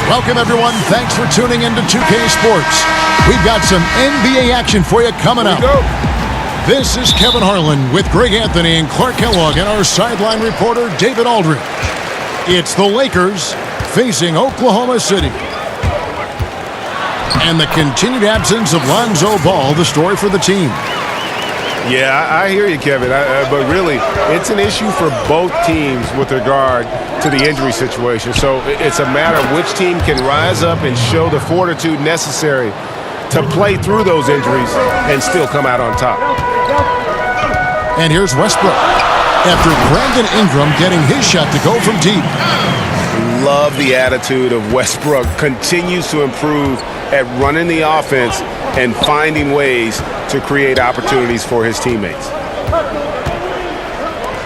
Welcome, everyone. Thanks for tuning in to 2K Sports. We've got some NBA action for you coming up. This is Kevin Harlan with Greg Anthony and Clark Kellogg and our sideline reporter, David Aldridge. It's the Lakers facing Oklahoma City. And the continued absence of Lonzo Ball, the story for the team. Yeah, I hear you, Kevin. But really, it's an issue for both teams with regard to the injury situation. So it's a matter of which team can rise up and show the fortitude necessary to play through those injuries and still come out on top. And here's Westbrook after Brandon Ingram getting his shot to go from deep. Love the attitude of Westbrook. Continues to improve at running the offense and finding ways to create opportunities for his teammates.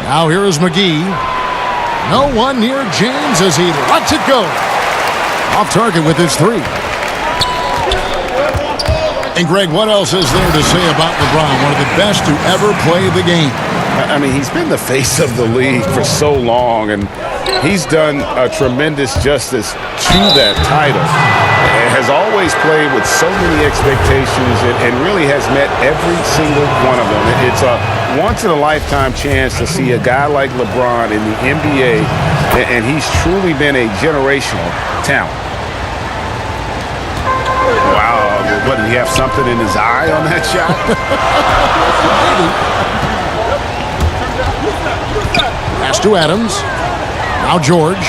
Now here is McGee. No one near James as he lets it go. Off target with his three. And Greg, what else is there to say about LeBron? One of the best to ever play the game. I mean, he's been the face of the league for so long, and he's done a tremendous justice to that title. Has always played with so many expectations and really has met every single one of them. It's a once-in-a-lifetime chance to see a guy like LeBron in the NBA, and he's truly been a generational talent. Wow, what, did he have something in his eye on that shot? Pass to Adams. Now George.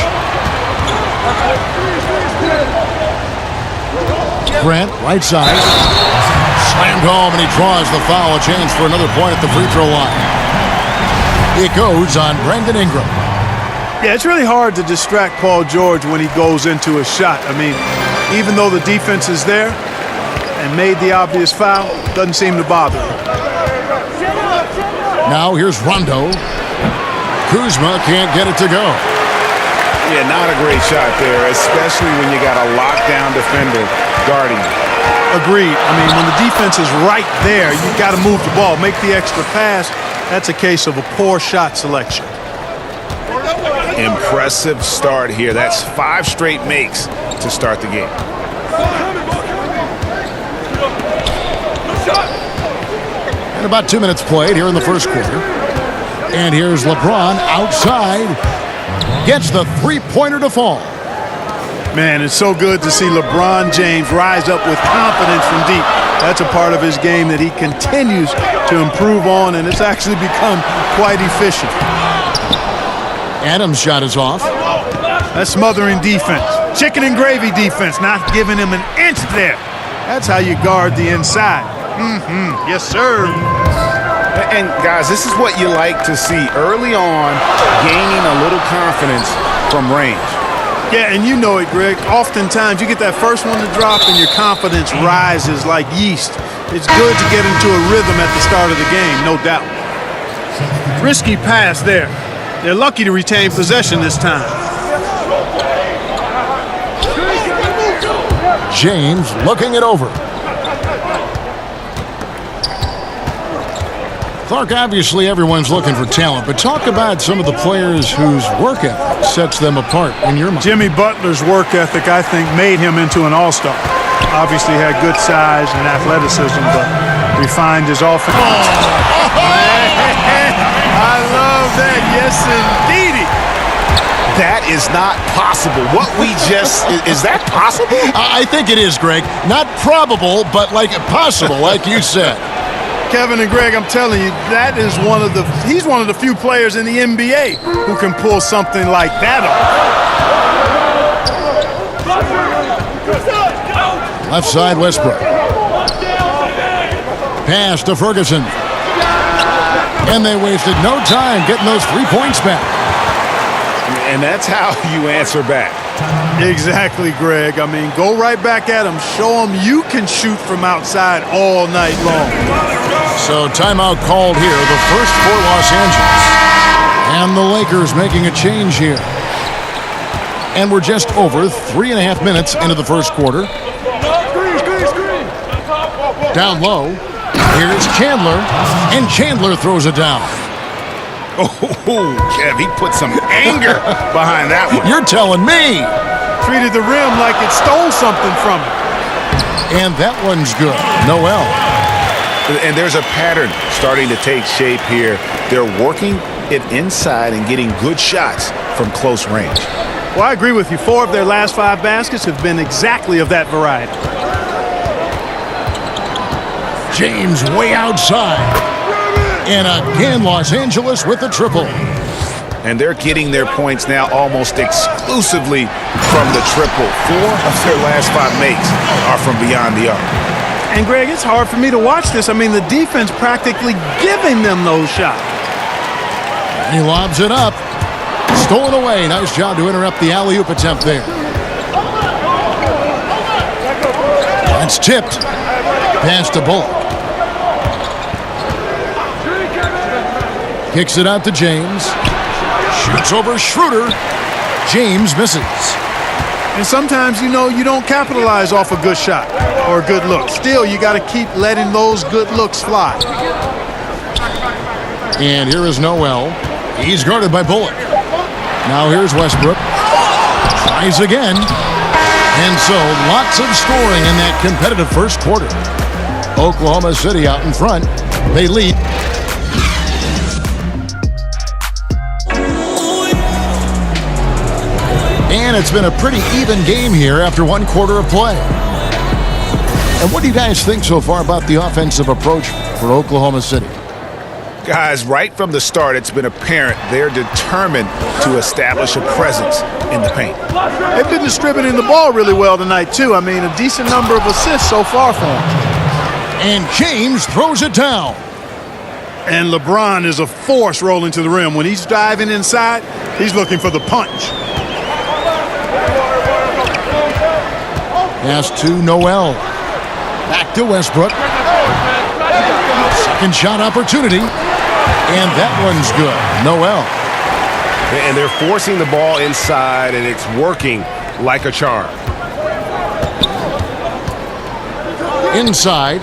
Grant, right side. Slammed home, and he draws the foul. A chance for another point at the free throw line. It goes on Brandon Ingram. Yeah, it's really hard to distract Paul George when he goes into a shot. I mean, even though the defense is there and made the obvious foul, doesn't seem to bother him. Now here's Rondo. Kuzma can't get it to go. Yeah, not a great shot there, especially when you got a lockdown defender guarding you. Agreed. I mean, when the defense is right there, you've got to move the ball, make the extra pass. That's a case of a poor shot selection. Impressive start here. That's 5 straight makes to start the game. And about 2 minutes played here in the first quarter. And here's LeBron outside. Gets the three-pointer to fall. Man, it's so good to see LeBron James rise up with confidence from deep. That's a part of his game that he continues to improve on, and it's actually become quite efficient. Adams' shot is off. That's smothering defense. Chicken and gravy defense, not giving him an inch there. That's how you guard the inside. Yes, sir. And, guys, this is what you like to see early on, gaining a little confidence from range. Yeah, and you know it, Greg. Oftentimes, you get that first one to drop and your confidence rises like yeast. It's good to get into a rhythm at the start of the game, no doubt. Risky pass there. They're lucky to retain possession this time. James looking it over. Clark, obviously everyone's looking for talent, but talk about some of the players whose work ethic sets them apart in your mind. Jimmy Butler's work ethic, I think, made him into an all-star. Obviously had good size and athleticism, but refined his offense. I love that. Yes, indeedy. That is not possible. What we just, is that possible? I think it is, Greg. Not probable, but like possible, like you said. Kevin and Greg, I'm telling you, that is he's one of the few players in the NBA who can pull something like that off. Left side, Westbrook. Pass to Ferguson. And they wasted no time getting those 3 points back. And that's how you answer back. Exactly, Greg. I mean, go right back at him. Show him you can shoot from outside all night long. So timeout called here, the first for Los Angeles. And the Lakers making a change here. And we're just over 3.5 minutes into the first quarter. Down low. Here's Chandler. And Chandler throws it down. Oh, Kev, he put some anger behind that one. You're telling me. treated the rim like it stole something from him. And that one's good. Noel. And there's a pattern starting to take shape here. They're working it inside and getting good shots from close range. Well, I agree with you. 4 of their last 5 baskets have been exactly of that variety. James way outside. And again, Los Angeles with the triple. And they're getting their points now almost exclusively from the triple. 4 of their last 5 makes are from beyond the arc. And, Greg, it's hard for me to watch this. I mean, the defense practically giving them those shots. He lobs it up. Stolen away. Nice job to interrupt the alley-oop attempt there. That's tipped. Pass to Bullock. Kicks it out to James. Shoots over Schroeder. James misses. And sometimes, you know, you don't capitalize off a good shot or a good look. Still, you got to keep letting those good looks fly. And here is Noel. He's guarded by Bullock. Now here's Westbrook. Tries again. And so lots of scoring in that competitive first quarter. Oklahoma City out in front. They lead. And it's been a pretty even game here after 1 quarter of play. And what do you guys think so far about the offensive approach for Oklahoma City? Guys, right from the start, it's been apparent they're determined to establish a presence in the paint. They've been distributing the ball really well tonight, too. I mean, a decent number of assists so far for them. And James throws it down. And LeBron is a force rolling to the rim. When he's diving inside, he's looking for the punch. Pass to Noel. Back to Westbrook. Second shot opportunity. And that one's good. Noel. And they're forcing the ball inside, and it's working like a charm. Inside.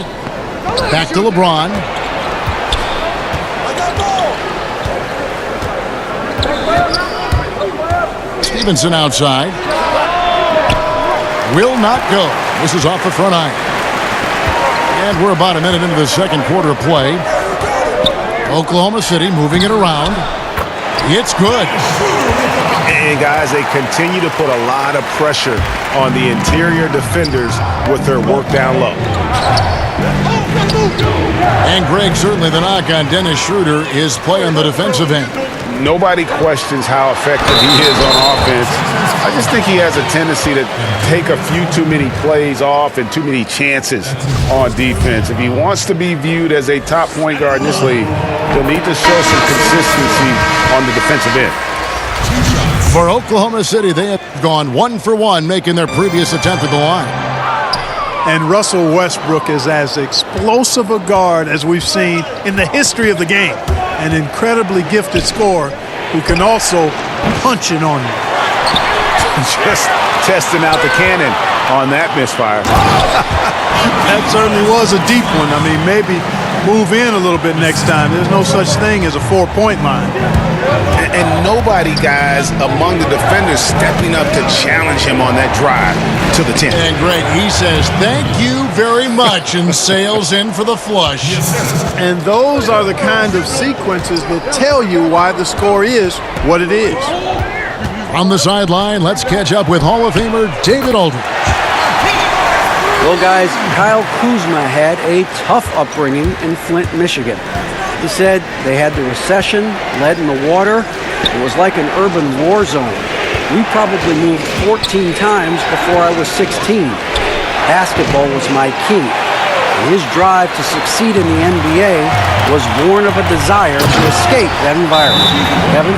Back to LeBron. Stevenson outside. Will not go. This is off the front iron. And we're about a minute into the second quarter of play. Oklahoma City moving it around. It's good. And guys, they continue to put a lot of pressure on the interior defenders with their work down low. And Greg, certainly the knock on Dennis Schroeder is play on the defensive end. Nobody questions how effective he is on offense. I just think he has a tendency to take a few too many plays off and too many chances on defense. If he wants to be viewed as a top point guard in this league, he'll need to show some consistency on the defensive end. For Oklahoma City, they have gone 1 for 1, making their previous attempt at the line. And Russell Westbrook is as explosive a guard as we've seen in the history of the game. An incredibly gifted scorer who can also punch it on you. Just testing out the cannon on that misfire. That certainly was a deep one. I mean, maybe move in a little bit next time. There's no such thing as a 4-point line. And nobody, guys, among the defenders stepping up to challenge him on that drive to the 10. And Greg, he says, thank you very much, and sails in for the flush. And those are the kind of sequences that tell you why the score is what it is. On the sideline, let's catch up with Hall of Famer David Aldridge. Well, guys, Kyle Kuzma had a tough upbringing in Flint, Michigan. He said they had the recession, lead in the water. It was like an urban war zone. We probably moved 14 times before I was 16. Basketball was my key. And his drive to succeed in the NBA was born of a desire to escape that environment. Kevin?